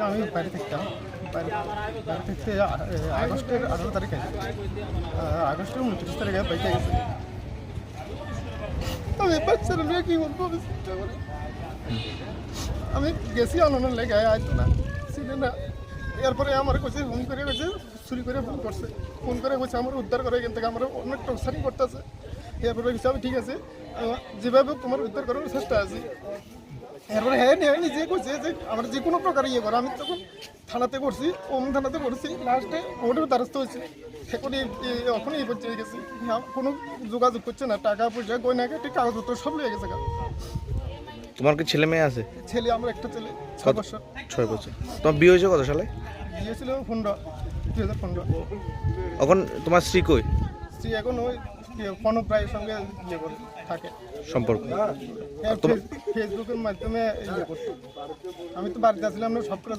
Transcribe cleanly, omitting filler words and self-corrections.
আমি বাইরে থাকতাম বাইরে থাকতে আগস্টের 18 তারিখে আগস্টের 29 তারিখে বাইকে গেছে। আমি বাচ্চারা নিয়ে কি বলবো আমি চিন্তা করে আমি গেছি আনন্দের লেগে আইতো না ছিল না। এরপরে আমার কাছে ফোন করে গেছে, চুরি করে ফোন করছে, ফোন করে গেছে আমার উদ্ধার করে এখান থেকে আমার অনেক টর্চারিং করতেছে। এরপরে গেছে আমি ঠিক আছে যেভাবে তোমার উদ্ধার করার চেষ্টা আছি। এরপরে হ্যাঁ নিজে করছে যে আমার যে কোনো প্রকার ইয়ে করে আমি তখন থানাতে করছি, থানাতে করছি, লাস্টে কোর্টের দ্বারস্থ হয়েছি। এখন এখন এই পর্যায়ে গেছি, কোনো যোগাযোগ করছে না, টাকা পয়সা গয়না কাটি কাগজপত্র সব লেগে গেছে। তোমার কি ছেলে মেয়ে আছে? ছেলে আমার একটা ছেলে 6 বছর। 6 বছর। তোমার বিয়ে হয়েছে কত সালে? বিয়ে ছিল 2015। এখন তোমার স্ত্রী কই? স্ত্রী এখন ওই ফোন প্রায় সঙ্গে ইয়ে করে থাকে সম্পর্ক ফেসবুকের মাধ্যমে ইয়ে করতো। আমি তো বাড়িতে আসলাম না, সব করে